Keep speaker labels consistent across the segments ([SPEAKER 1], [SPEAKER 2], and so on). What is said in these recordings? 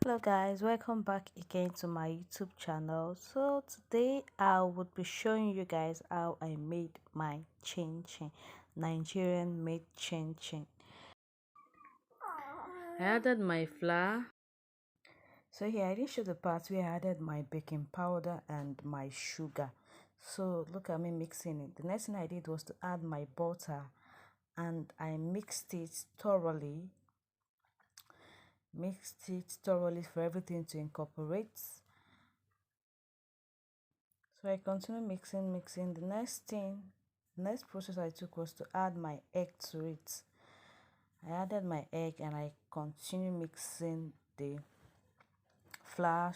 [SPEAKER 1] Hello guys, welcome back again to my YouTube channel. So today I would be showing you guys how I made my chin chin, Nigerian made chin chin. I added my flour. So here I didn't show the part where I added my baking powder and my sugar. So look at me mixing it. The next thing I did was to add my butter and I mixed it thoroughly for everything to incorporate. So I continue mixing. The next process I took was to add my egg to it. I added my egg and I continue mixing the flour.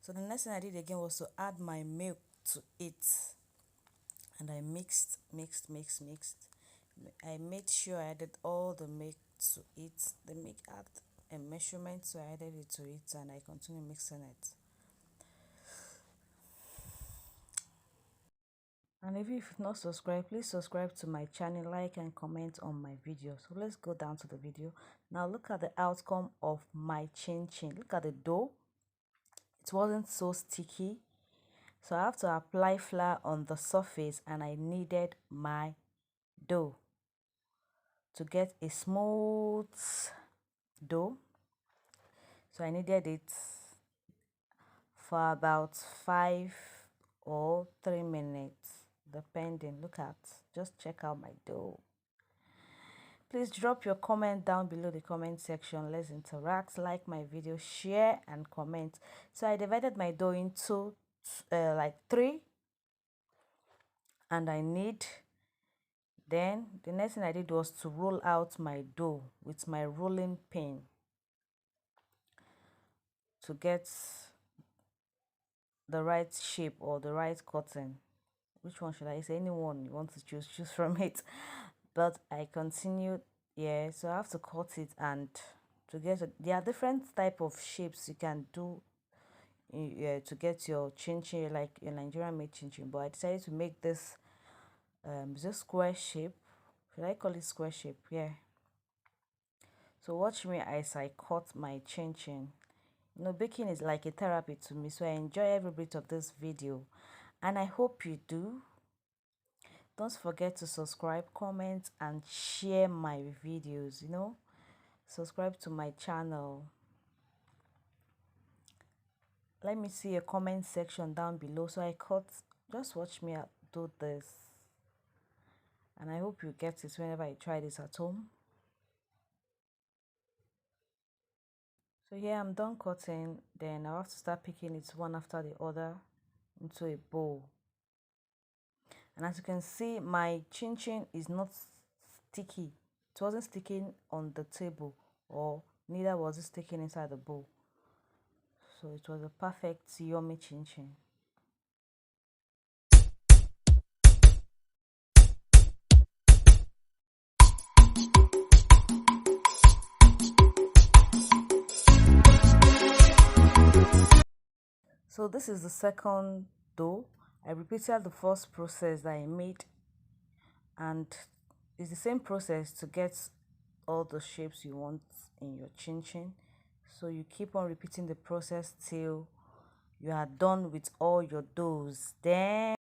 [SPEAKER 1] So the next thing I did again was to add my milk to it, and I mixed. I made sure I added all the milk to it. The milk had a measurement, so I added it to it and I continue mixing it. And if you've not subscribed, please subscribe to my channel, like and comment on my video. So let's go down to the video. Now look at the outcome of my chin chin. Look at the dough. It wasn't so sticky. So I have to apply flour on the surface and I needed my dough to get a smooth dough. So I needed it for about 5 or 3 minutes, depending. Look at, just check out my dough. Please drop your comment down below the comment section. Let's interact, like my video, share and comment. So I divided my dough into like three, and then the next thing I did was to roll out my dough with my rolling pin to get the right shape or the right cutting. Which one should I say? Anyone you want to choose from it. But I continued. Yeah, so I have to cut it, and there are different type of shapes you can do to get your chin chin, like your Nigerian made chin chin. But I decided to make this just square shape. Should I call it square shape? Yeah. So watch me as I cut my chin chin. Baking is like a therapy to me, so I enjoy every bit of this video, and I hope you do. Don't forget to subscribe, comment and share my videos. Subscribe to my channel. Let me see a comment section down below. So I cut, just watch me do this, and I hope you get it whenever I try this at home. So here I'm done cutting. Then I have to start picking it one after the other into a bowl. And as you can see, my chin chin is not sticky. It wasn't sticking on the table, or neither was it sticking inside the bowl. So it was a perfect yummy chin chin. So this is the second dough. I repeated the first process that I made, and it's the same process to get all the shapes you want in your chin chin. So you keep on repeating the process till you are done with all your doughs. Then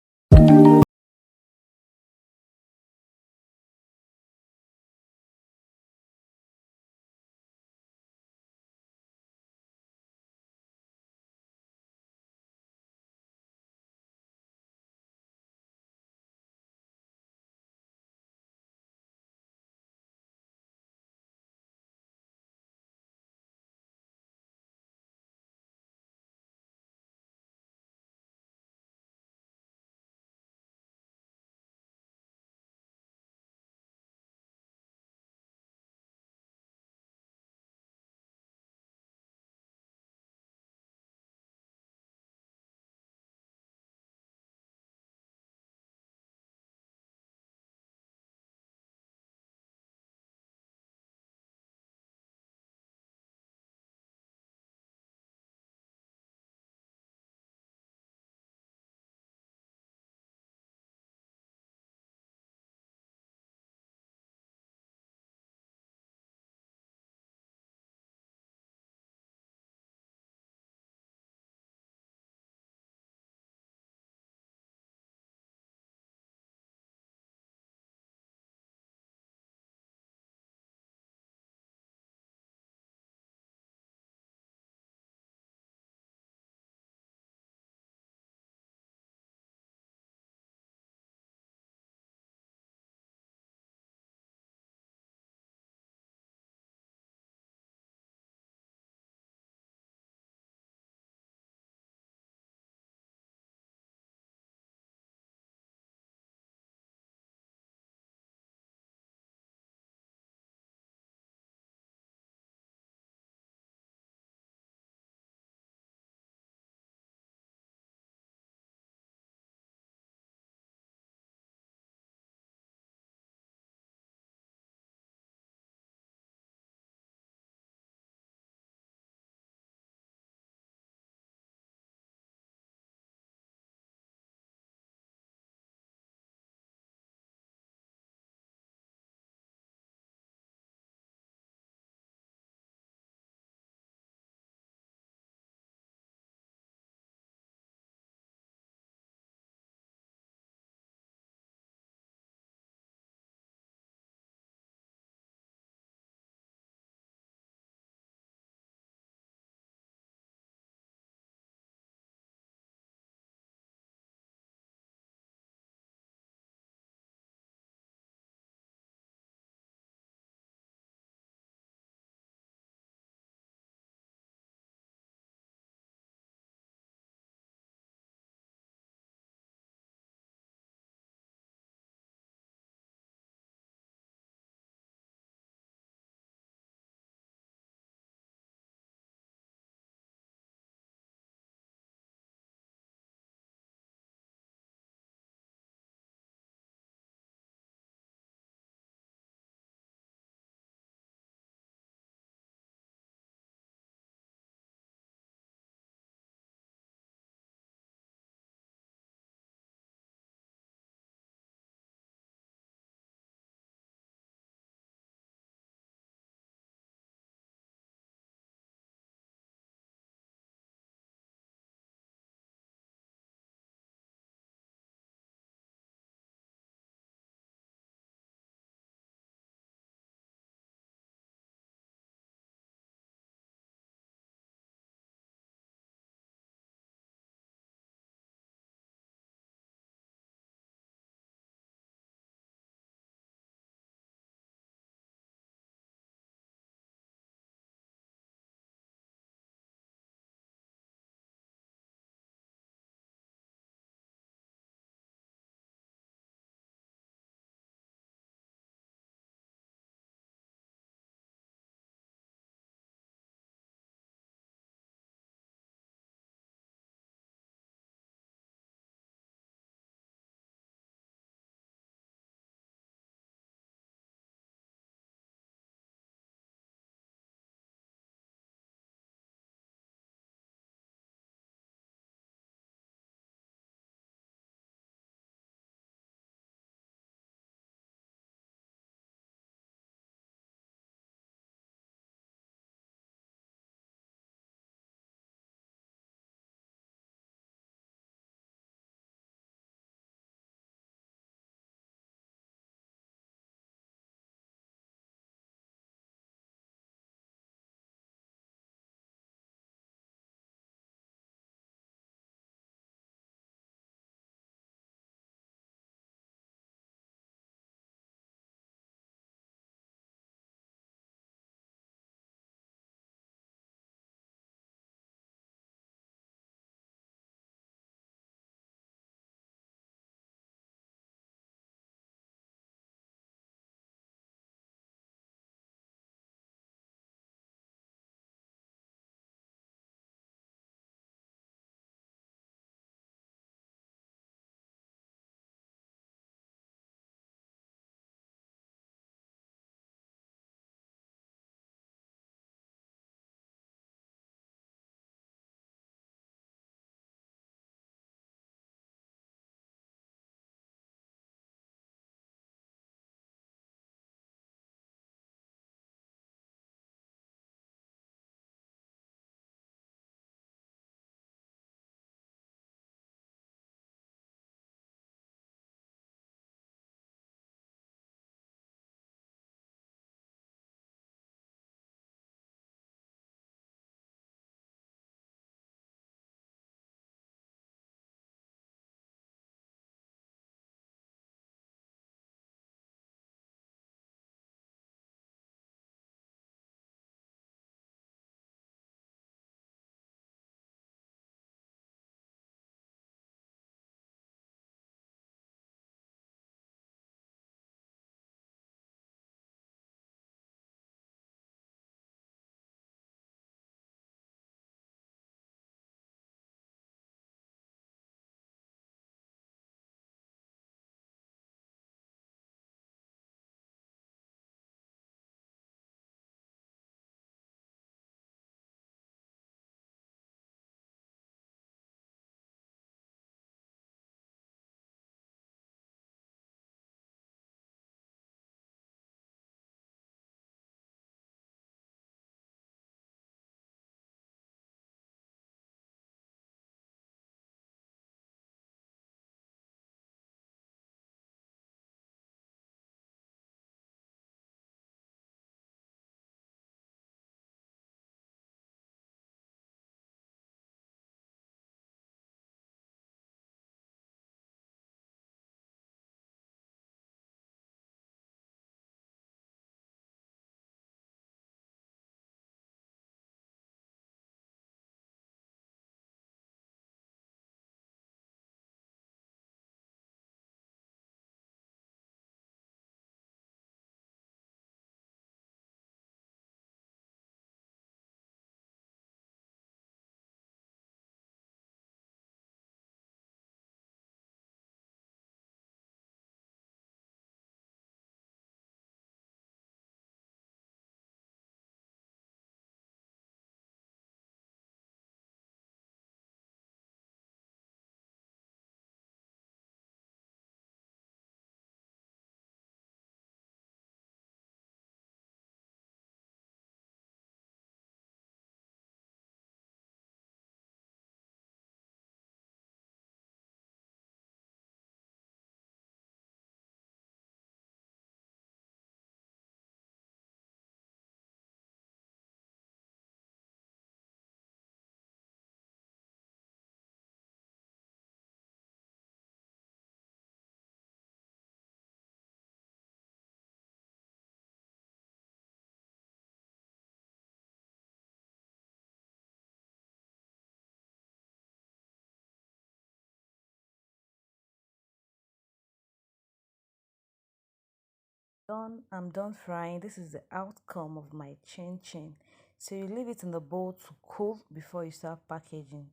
[SPEAKER 1] I'm done frying. This is the outcome of my chin chin. So you leave it in the bowl to cool before you start packaging.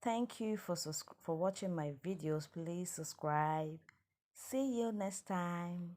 [SPEAKER 1] Thank you for watching my videos. Please subscribe. See you next time.